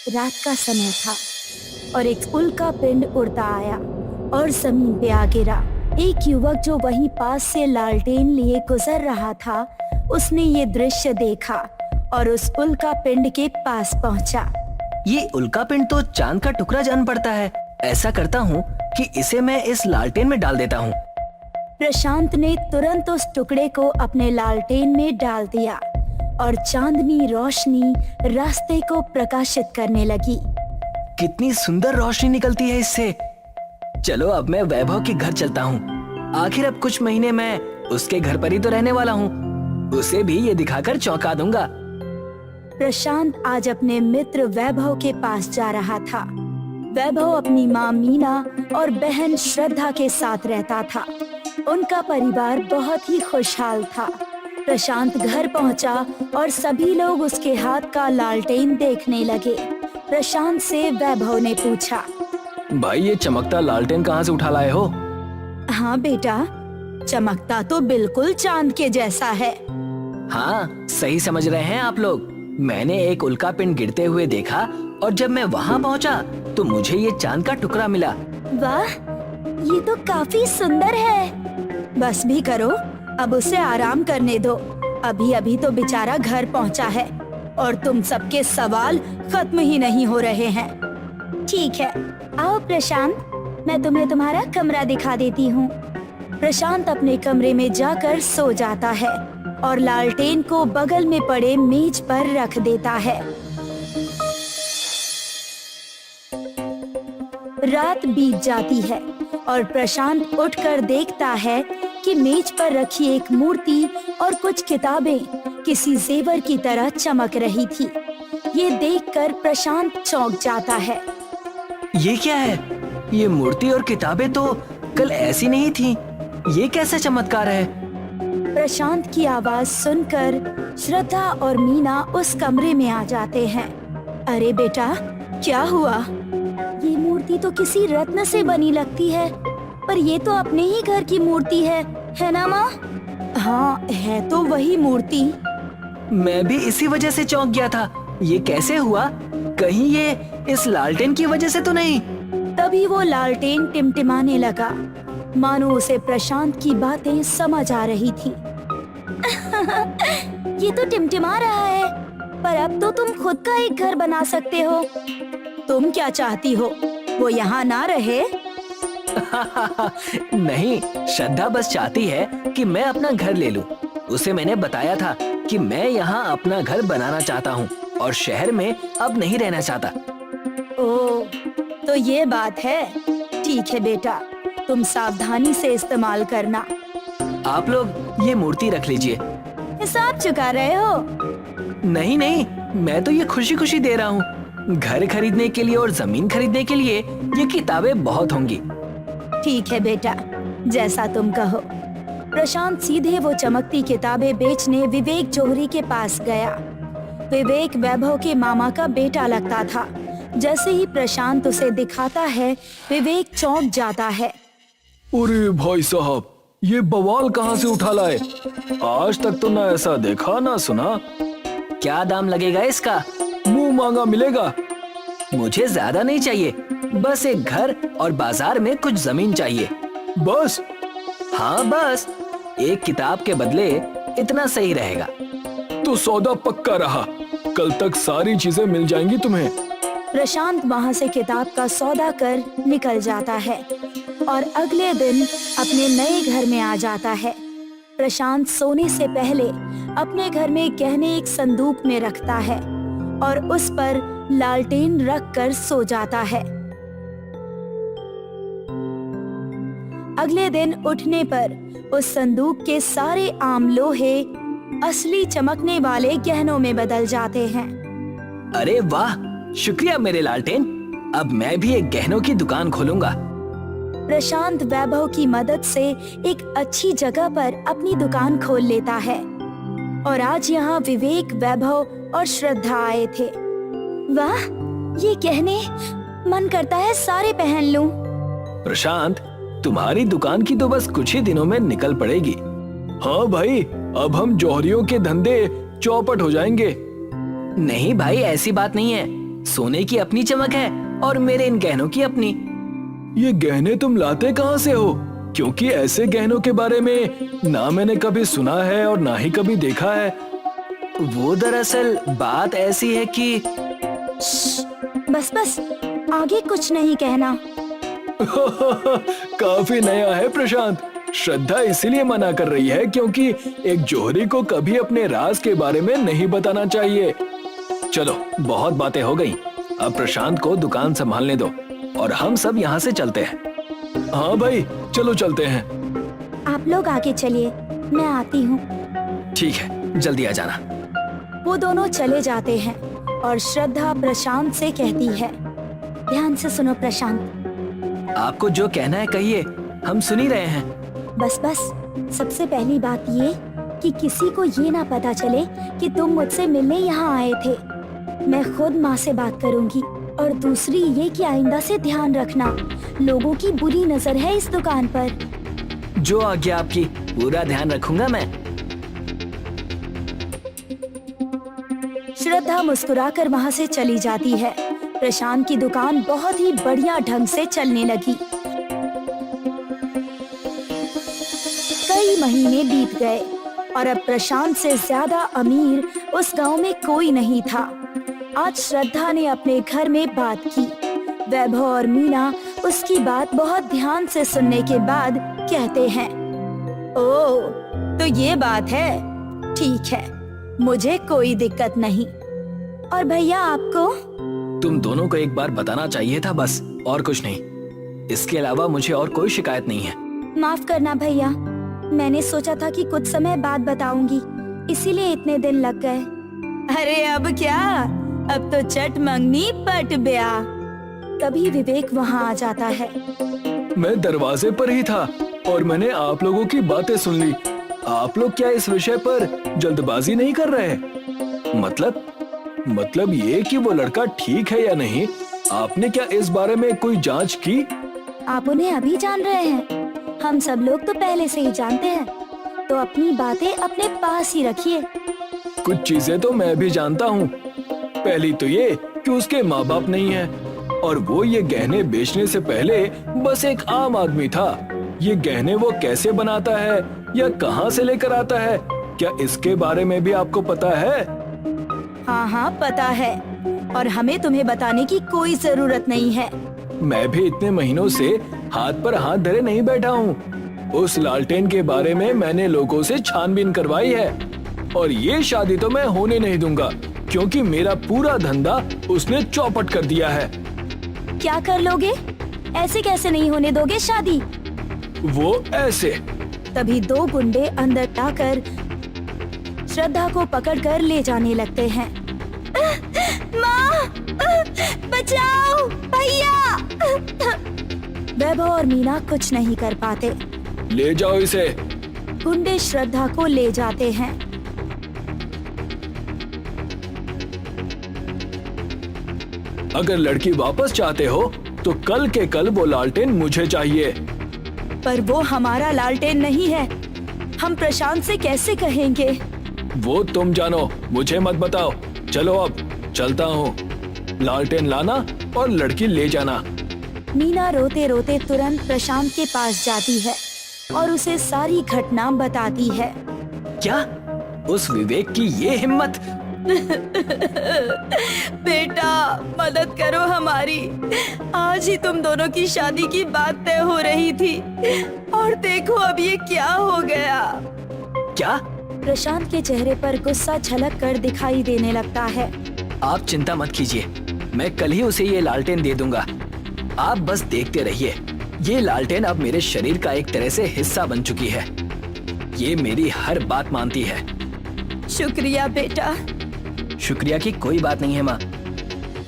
रात का समय था और एक उल्का पिंड उड़ता आया और जमीन पे आ गिरा। एक युवक जो वहीं पास से लालटेन लिए गुजर रहा था, उसने ये दृश्य देखा और उस उल्का पिंड के पास पहुंचा। ये उल्का पिंड तो चांद का टुकड़ा जान पड़ता है। ऐसा करता हूँ कि इसे मैं इस लालटेन में डाल देता हूँ। प्रशांत ने तुरंत उस टुकड़े को अपने लालटेन में डाल दिया और चांदनी रोशनी रास्ते को प्रकाशित करने लगी। कितनी सुंदर रोशनी निकलती है इससे। चलो अब मैं वैभव के घर चलता हूँ। आखिर अब कुछ महीने मैं उसके घर पर ही तो रहने वाला हूँ। उसे भी ये दिखाकर चौंका दूंगा। प्रशांत आज अपने मित्र वैभव के पास जा रहा था। वैभव अपनी माँ मीना और बहन श्रद्धा के साथ रहता था। उनका परिवार बहुत ही खुशहाल था। प्रशांत घर पहुंचा और सभी लोग उसके हाथ का लालटेन देखने लगे। प्रशांत से वैभव ने पूछा, भाई ये चमकता लालटेन कहाँ से उठा लाए हो? हाँ बेटा, चमकता तो बिल्कुल चांद के जैसा है। हाँ, सही समझ रहे हैं आप लोग। मैंने एक उल्का पिंड गिरते हुए देखा और जब मैं वहाँ पहुँचा तो मुझे ये चांद का टुकड़ा मिला। वाह, ये तो काफी सुंदर है। बस भी करो, अब उसे आराम करने दो। अभी अभी तो बेचारा घर पहुँचा है और तुम सबके सवाल खत्म ही नहीं हो रहे हैं। ठीक है, आओ प्रशांत, मैं तुम्हें तुम्हारा कमरा दिखा देती हूँ। प्रशांत अपने कमरे में जाकर सो जाता है और लालटेन को बगल में पड़े मेज पर रख देता है। रात बीत जाती है और प्रशांत उठकर देखता है कि मेज पर रखी एक मूर्ति और कुछ किताबें किसी जेवर की तरह चमक रही थी। ये देखकर प्रशांत चौंक जाता है। ये क्या है? ये मूर्ति और किताबें तो कल ऐसी नहीं थी। ये कैसा चमत्कार है? प्रशांत की आवाज सुनकर श्रद्धा और मीना उस कमरे में आ जाते हैं। अरे बेटा, क्या हुआ? ये मूर्ति तो किसी रत्न से बनी लगती है, पर ये तो अपने ही घर की मूर्ति है ना माँ? हाँ, है तो वही मूर्ति। मैं भी इसी वजह से चौंक गया था। ये कैसे हुआ? कहीं ये इस लालटेन की वजह से तो नहीं? तभी वो लालटेन टिमटिमाने लगा, मानो उसे प्रशांत की बातें समझ आ रही थी। ये तो टिमटिमा रहा है, पर अब तो तुम खुद का एक घर बना सकते हो। तुम क्या चाहती हो, वो यहाँ ना रहे? नहीं, श्रद्धा बस चाहती है कि मैं अपना घर ले लूं। उसे मैंने बताया था कि मैं यहाँ अपना घर बनाना चाहता हूँ और शहर में अब नहीं रहना चाहता। ओह, तो ये बात है। ठीक है बेटा, तुम सावधानी से इस्तेमाल करना। आप लोग ये मूर्ति रख लीजिए। हिसाब चुका रहे हो? नहीं नहीं, मैं तो ये खुशी खुशी दे रहा हूँ। घर खरीदने के लिए और जमीन खरीदने के लिए ये किताबें बहुत होंगी। ठीक है बेटा, जैसा तुम कहो। प्रशांत सीधे वो चमकती किताबें बेचने विवेक जौहरी के पास गया। विवेक वैभव के मामा का बेटा लगता था। जैसे ही प्रशांत उसे दिखाता है, विवेक चौंक जाता है। अरे भाई साहब, ये बवाल कहाँ से उठा लाए? आज तक तो ना ऐसा देखा ना सुना। क्या दाम लगेगा इसका? मुंह मांगा मिलेगा। मुझे ज्यादा नहीं चाहिए, बस एक घर और बाजार में कुछ जमीन चाहिए। बस? हाँ बस, एक किताब के बदले इतना सही रहेगा। तो सौदा पक्का रहा। कल तक सारी चीजें मिल जाएंगी तुम्हें। प्रशांत वहाँ से किताब का सौदा कर निकल जाता है और अगले दिन अपने नए घर में आ जाता है। प्रशांत सोने से पहले अपने घर में गहने एक संदूक में रखता है और उस पर लालटेन रख कर सो जाता है। अगले दिन उठने पर उस संदूक के सारे आम लोहे असली चमकने वाले गहनों में बदल जाते हैं। अरे वाह, शुक्रिया मेरे लालटेन। अब मैं भी एक गहनों की दुकान खोलूंगा। प्रशांत वैभव की मदद से एक अच्छी जगह पर अपनी दुकान खोल लेता है और आज यहाँ विवेक, वैभव और श्रद्धा आए थे। वाह, ये गहने मन करता है सारे पहन लूं। प्रशांत, तुम्हारी दुकान की तो बस कुछ ही दिनों में निकल पड़ेगी। हाँ भाई, अब हम जौहरियों के धंधे चौपट हो जाएंगे। नहीं भाई, ऐसी बात नहीं है। सोने की अपनी चमक है और मेरे इन गहनों की अपनी। ये गहने तुम लाते कहाँ से हो? क्योंकि ऐसे गहनों के बारे में ना मैंने कभी सुना है और ना ही कभी देखा है। वो दरअसल बात ऐसी है कि बस बस, आगे कुछ नहीं कहना। काफी नया है प्रशांत। श्रद्धा इसीलिए मना कर रही है क्योंकि एक जौहरी को कभी अपने राज के बारे में नहीं बताना चाहिए। चलो, बहुत बातें हो गई। अब प्रशांत को दुकान संभालने दो और हम सब यहाँ से चलते हैं। हाँ भाई, चलो चलते हैं। आप लोग आगे चलिए, मैं आती हूँ। ठीक है, जल्दी आ जाना। वो दोनों चले जाते हैं और श्रद्धा प्रशांत से कहती है, ध्यान से सुनो प्रशांत। आपको जो कहना है कहिए, हम सुन ही रहे हैं। बस बस, सबसे पहली बात ये कि किसी को ये ना पता चले कि तुम मुझसे मिलने यहाँ आए थे। मैं खुद माँ से बात करूँगी। और दूसरी ये कि आइंदा से ध्यान रखना, लोगों की बुरी नजर है इस दुकान पर। जो आज्ञा आपकी, पूरा ध्यान रखूंगा मैं। श्रद्धा मुस्कुराकर वहाँ से चली जाती है। प्रशांत की दुकान बहुत ही बढ़िया ढंग से चलने लगी। कई महीने बीत गए और अब प्रशांत से ज्यादा अमीर उस गांव में कोई नहीं था। आज श्रद्धा ने अपने घर में बात की। वैभव और मीना उसकी बात बहुत ध्यान से सुनने के बाद कहते हैं, ओह, तो ये बात है, ठीक है, मुझे कोई दिक्कत नहीं। और भैया आपको? तुम दोनों को एक बार बताना चाहिए था, बस, और कुछ नहीं। इसके अलावा मुझे और कोई शिकायत नहीं है। माफ करना भैया, मैंने सोचा था कि कुछ समय बाद बताऊंगी, इसीलिए इतने दिन लग गए। अरे अब क्या, अब तो चट मंगनी पट ब्याह। तभी विवेक वहाँ आ जाता है। मैं दरवाजे पर ही था और मैंने आप लोगों की बातें सुन ली। आप लोग क्या इस विषय पर जल्दबाजी नहीं कर रहे? मतलब ये कि वो लड़का ठीक है या नहीं, आपने क्या इस बारे में कोई जांच की? आप उन्हें अभी जान रहे हैं? हम सब लोग तो पहले से ही जानते हैं, तो अपनी बातें अपने पास ही रखिए। कुछ चीजें तो मैं भी जानता हूँ। पहली तो ये कि उसके माँ बाप नहीं है और वो ये गहने बेचने से पहले बस एक आम आदमी था। ये गहने वो कैसे बनाता है या कहाँ से लेकर आता है, क्या इसके बारे में भी आपको पता है? हाँ हाँ, पता है, और हमें तुम्हें बताने की कोई जरूरत नहीं है। मैं भी इतने महीनों से हाथ पर हाथ धरे नहीं बैठा हूँ। उस लालटेन के बारे में मैंने लोगों से छानबीन करवाई है और ये शादी तो मैं होने नहीं दूंगा क्योंकि मेरा पूरा धंधा उसने चौपट कर दिया है। क्या कर लोगे? ऐसे कैसे नहीं होने दोगे शादी? वो ऐसे। तभी दो गुंडे अंदर आकर श्रद्धा को पकड़कर ले जाने लगते हैं। माँ, बचाओ भैया! वैभव और मीना कुछ नहीं कर पाते। ले जाओ इसे। गुंडे श्रद्धा को ले जाते हैं। अगर लड़की वापस चाहते हो तो कल के कल वो लालटेन मुझे चाहिए। पर वो हमारा लालटेन नहीं है, हम प्रशांत से कैसे कहेंगे? वो तुम जानो, मुझे मत बताओ। चलो अब चलता हूँ। लालटेन लाना और लड़की ले जाना। मीना रोते रोते तुरंत प्रशांत के पास जाती है और उसे सारी घटना बताती है। क्या? उस विवेक की ये हिम्मत? बेटा, मदद करो हमारी। आज ही तुम दोनों की शादी की बात तय हो रही थी और देखो अब ये क्या हो गया। क्या? प्रशांत के चेहरे पर गुस्सा झलक कर दिखाई देने लगता है। आप चिंता मत कीजिए, मैं कल ही उसे ये लालटेन दे दूंगा। आप बस देखते रहिए। ये लालटेन अब मेरे शरीर का एक तरह से हिस्सा बन चुकी है। ये मेरी हर बात मानती है। शुक्रिया बेटा। शुक्रिया की कोई बात नहीं है माँ।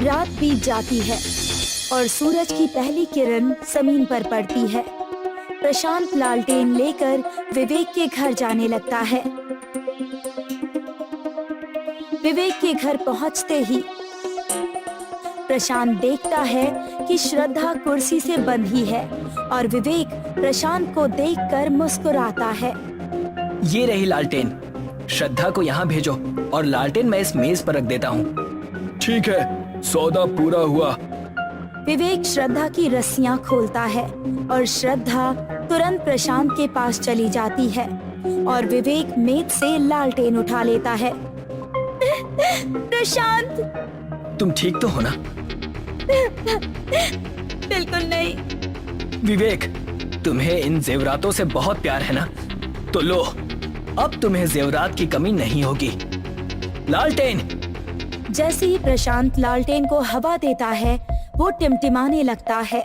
रात बीत जाती है और सूरज की पहली किरण जमीन पर पड़ती है। प्रशांत लालटेन लेकर विवेक के घर जाने लगता है। विवेक के घर पहुंचते ही प्रशांत देखता है कि श्रद्धा कुर्सी से बंधी है और विवेक प्रशांत को देखकर मुस्कुराता है। ये रही लालटेन। श्रद्धा को यहाँ भेजो और लालटेन मैं इस मेज पर रख देता हूँ। ठीक है, सौदा पूरा हुआ। विवेक श्रद्धा की रस्सियां खोलता है और श्रद्धा तुरंत प्रशांत के पास चली जाती है और विवेक मेज से लालटेन उठा लेता है। प्रशांत, तुम ठीक तो हो ना? बिल्कुल नहीं। विवेक, तुम्हें इन जेवरातों से बहुत प्यार है ना? तो लो, अब तुम्हें जेवरात की कमी नहीं होगी। लालटेन। जैसे ही प्रशांत लालटेन को हवा देता है, वो टिमटिमाने लगता है।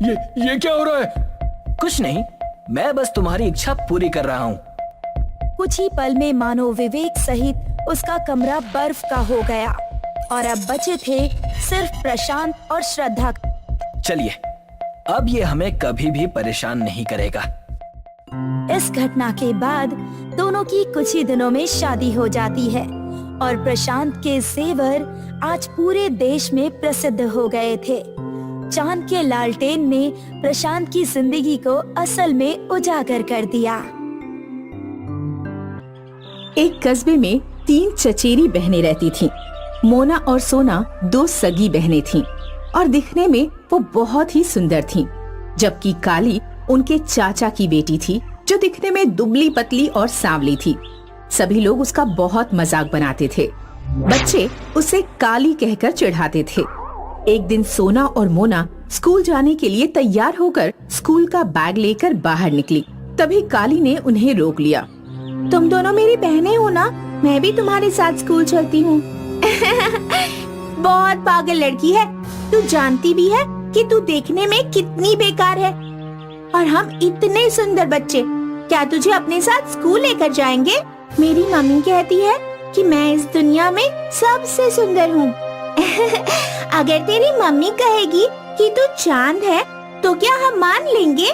ये क्या हो रहा है? कुछ नहीं, मैं बस तुम्हारी इच्छा पूरी कर रहा हूँ। कुछ ही पल में मानो विवेक सहित उसका कमरा बर्फ का हो गया और अब बचे थे सिर्फ प्रशांत और श्रद्धा। चलिए, अब ये हमें कभी भी परेशान नहीं करेगा। इस घटना के बाद दोनों की कुछ ही दिनों में शादी हो जाती है और प्रशांत के जेवर आज पूरे देश में प्रसिद्ध हो गए थे। चांद के लालटेन ने प्रशांत की जिंदगी को असल में उजागर कर दिया। एक कस्बे में 3 चचेरी बहनें रहती थीं। मोना और सोना 2 सगी बहनें थीं और दिखने में वो बहुत ही सुंदर थीं, जबकि काली उनके चाचा की बेटी थी, जो दिखने में दुबली पतली और सांवली थी। सभी लोग उसका बहुत मजाक बनाते थे। बच्चे उसे काली कहकर चिढ़ाते थे। एक दिन सोना और मोना स्कूल जाने के लिए तैयार होकर स्कूल का बैग लेकर बाहर निकली। तभी काली ने उन्हें रोक लिया। तुम दोनों मेरी बहनें हो ना? मैं भी तुम्हारे साथ स्कूल चलती हूँ। बहुत पागल लड़की है। तू जानती भी है कि तू देखने में कितनी बेकार है और हम इतने सुंदर बच्चे, क्या तुझे अपने साथ स्कूल लेकर जाएंगे? मेरी मम्मी कहती है कि मैं इस दुनिया में सबसे सुंदर हूँ। अगर तेरी मम्मी कहेगी कि तू चांद है तो क्या हम मान लेंगे?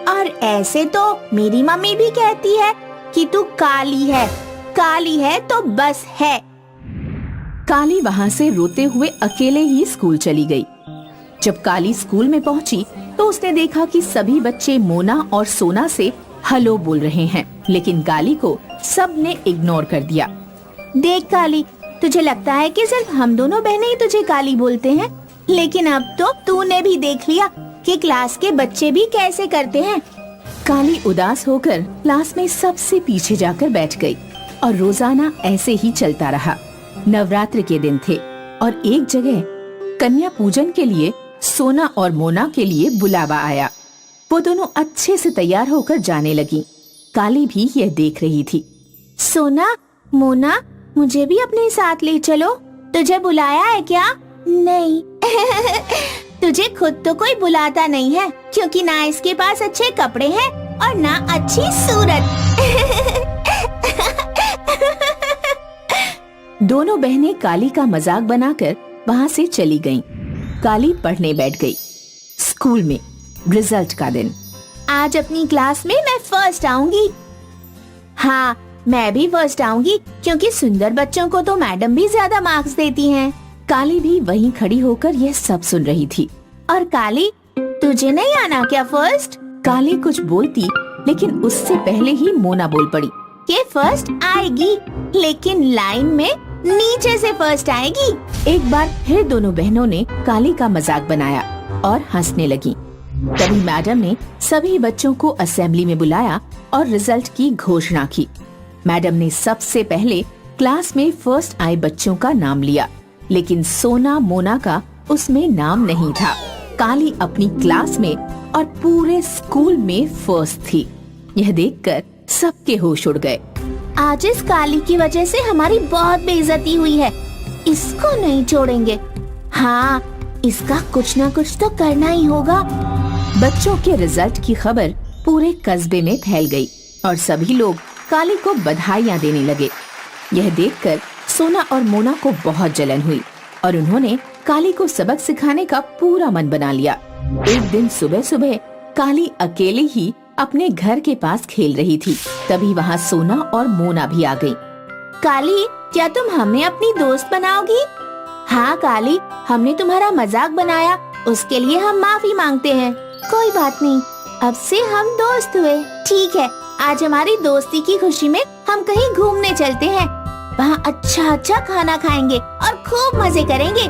और ऐसे तो मेरी मम्मी भी कहती है कि तू काली है। काली है तो बस है। काली वहाँ से रोते हुए अकेले ही स्कूल चली गई। जब काली स्कूल में पहुँची तो उसने देखा कि सभी बच्चे मोना और सोना से हेलो बोल रहे हैं, लेकिन काली को सबने इग्नोर कर दिया। देख काली, तुझे लगता है कि सिर्फ हम दोनों बहनें ही तुझे काली बोलते हैं, लेकिन अब तो तूने भी देख लिया कि क्लास के बच्चे भी कैसे करते हैं। काली उदास होकर क्लास में सबसे पीछे जाकर बैठ गई और रोजाना ऐसे ही चलता रहा। नवरात्र के दिन थे और एक जगह कन्या पूजन के लिए सोना और मोना के लिए बुलावा आया। वो दोनों अच्छे से तैयार होकर जाने लगी। काली भी यह देख रही थी। सोना, मोना, मुझे भी अपने साथ ले चलो। तुझे बुलाया है क्या? नहीं। तुझे खुद तो कोई बुलाता नहीं है, क्योंकि ना इसके पास अच्छे कपड़े हैं और ना अच्छी सूरत। दोनों बहनें काली का मजाक बनाकर वहाँ से चली गईं। काली पढ़ने बैठ गई। स्कूल में रिजल्ट का दिन। आज अपनी क्लास में मैं फर्स्ट आऊंगी। हाँ, मैं भी फर्स्ट आऊंगी, क्योंकि सुंदर बच्चों को तो मैडम भी ज्यादा मार्क्स देती हैं। काली भी वहीं खड़ी होकर यह सब सुन रही थी। और काली, तुझे नहीं आना क्या फर्स्ट? काली कुछ बोलती, लेकिन उससे पहले ही मोना बोल पड़ी कि फर्स्ट आएगी, लेकिन लाइन में नीचे से फर्स्ट आएगी। एक बार फिर दोनों बहनों ने काली का मजाक बनाया और हंसने लगी। तभी मैडम ने सभी बच्चों को असेंबली में बुलाया और रिजल्ट की घोषणा की। मैडम ने सबसे पहले क्लास में फर्स्ट आए बच्चों का नाम लिया, लेकिन सोना मोना का उसमें नाम नहीं था। काली अपनी क्लास में और पूरे स्कूल में फर्स्ट थी। यह देखकर सबके होश उड़ गए। आज इस काली की वजह से हमारी बहुत बेइज्जती हुई है। इसको नहीं छोड़ेंगे। हाँ, इसका कुछ ना कुछ तो करना ही होगा। बच्चों के रिजल्ट की खबर पूरे कस्बे में फैल गई और सभी लोग काली को बधाइयाँ देने लगे। यह देखकर सोना और मोना को बहुत जलन हुई और उन्होंने काली को सबक सिखाने का पूरा मन बना लिया। एक दिन सुबह सुबह काली अकेले ही अपने घर के पास खेल रही थी। तभी वहाँ सोना और मोना भी आ गई। काली, क्या तुम हमें अपनी दोस्त बनाओगी? हाँ काली, हमने तुम्हारा मजाक बनाया, उसके लिए हम माफी मांगते हैं। कोई बात नहीं, अब से हम दोस्त हुए। ठीक है, आज हमारी दोस्ती की खुशी में हम कहीं घूमने चलते हैं। वहाँ अच्छा अच्छा खाना खाएंगे और खूब मजे करेंगे।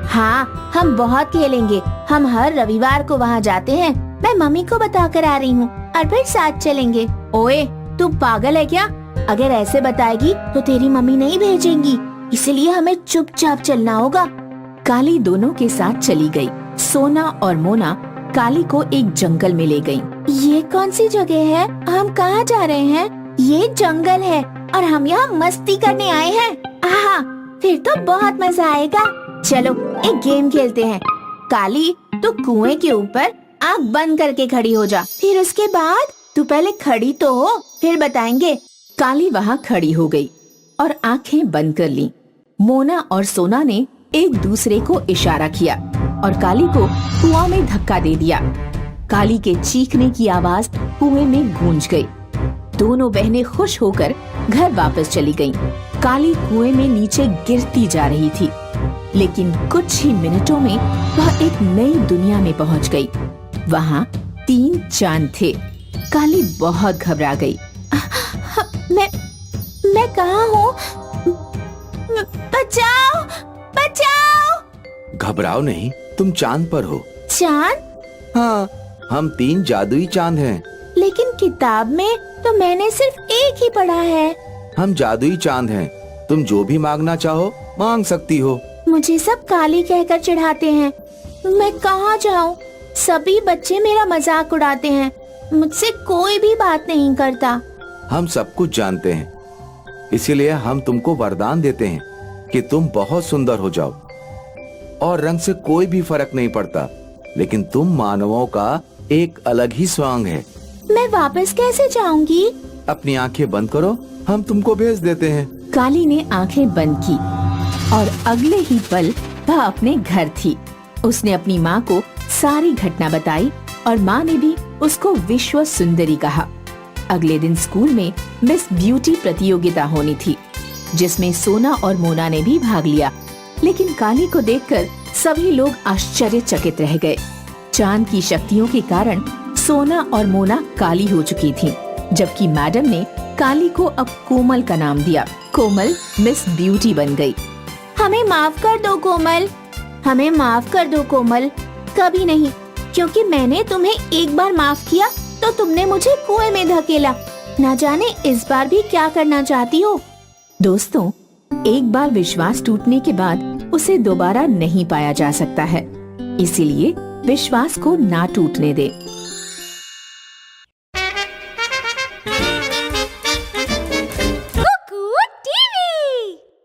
हाँ, हम बहुत खेलेंगे। हम हर रविवार को वहाँ जाते हैं। मैं मम्मी को बता कर आ रही हूँ और फिर साथ चलेंगे। ओए, तू पागल है क्या? अगर ऐसे बताएगी तो तेरी मम्मी नहीं भेजेंगी, इसलिए हमें चुपचाप चलना होगा। काली दोनों के साथ चली गई। सोना और मोना काली को एक जंगल में ले गईं। ये कौन सी जगह है? हम कहाँ जा रहे हैं? ये जंगल है और हम यहाँ मस्ती करने आए हैं। आहा, फिर तो बहुत मजा आएगा। चलो एक गेम खेलते हैं। काली, तू कुएं के ऊपर आँख बंद करके खड़ी हो जा। फिर उसके बाद तू पहले खड़ी तो हो, फिर बताएंगे। काली वहाँ खड़ी हो गई और आंखें बंद कर ली। मोना और सोना ने एक दूसरे को इशारा किया और काली को कुआं में धक्का दे दिया। काली के चीखने की आवाज कुएं में गूंज गई। दोनों बहनें खुश होकर घर वापस चली गईं। काली कुएं में नीचे गिरती जा रही थी, लेकिन कुछ ही मिनटों में वह एक नई दुनिया में पहुंच गई। वहाँ 3 चांद थे। काली बहुत घबरा गई। मैं कहाँ हूँ? बचाओ, बचाओ! घबराओ नहीं, तुम चांद पर हो। चांद? हाँ, हम 3 जादुई चांद हैं। लेकिन किताब में तो मैंने सिर्फ एक ही पढ़ा है। हम जादुई चांद हैं। तुम जो भी मांगना चाहो मांग सकती हो। मुझे सब काली कहकर चिढ़ाते हैं। मैं कहाँ जाऊँ? सभी बच्चे मेरा मजाक उड़ाते हैं। मुझसे कोई भी बात नहीं करता। हम सब कुछ जानते हैं, इसीलिए हम तुमको वरदान देते हैं कि तुम बहुत सुंदर हो जाओ। और रंग से कोई भी फर्क नहीं पड़ता, लेकिन तुम मानवों का एक अलग ही स्वांग है। मैं वापस कैसे जाऊंगी? अपनी आंखें बंद करो, हम तुमको भेज देते हैं। काली ने आंखें बंद की और अगले ही पल वह अपने घर थी। उसने अपनी माँ को सारी घटना बताई और माँ ने भी उसको विश्व सुंदरी कहा। अगले दिन स्कूल में मिस ब्यूटी प्रतियोगिता होनी थी, जिसमें सोना और मोना ने भी भाग लिया। लेकिन काली को देखकर सभी लोग आश्चर्यचकित रह गए। चांद की शक्तियों के कारण सोना और मोना काली हो चुकी थीं, जबकि मैडम ने काली को अब कोमल का नाम दिया। कोमल मिस ब्यूटी बन गई। हमें माफ कर दो कोमल, हमें माफ कर दो कोमल। कभी नहीं, क्योंकि मैंने तुम्हें एक बार माफ किया तो तुमने मुझे कुएं में धकेला। ना जाने इस बार भी क्या करना चाहती हो। दोस्तों, एक बार विश्वास टूटने के बाद उसे दोबारा नहीं पाया जा सकता है, इसीलिए विश्वास को ना टूटने दे।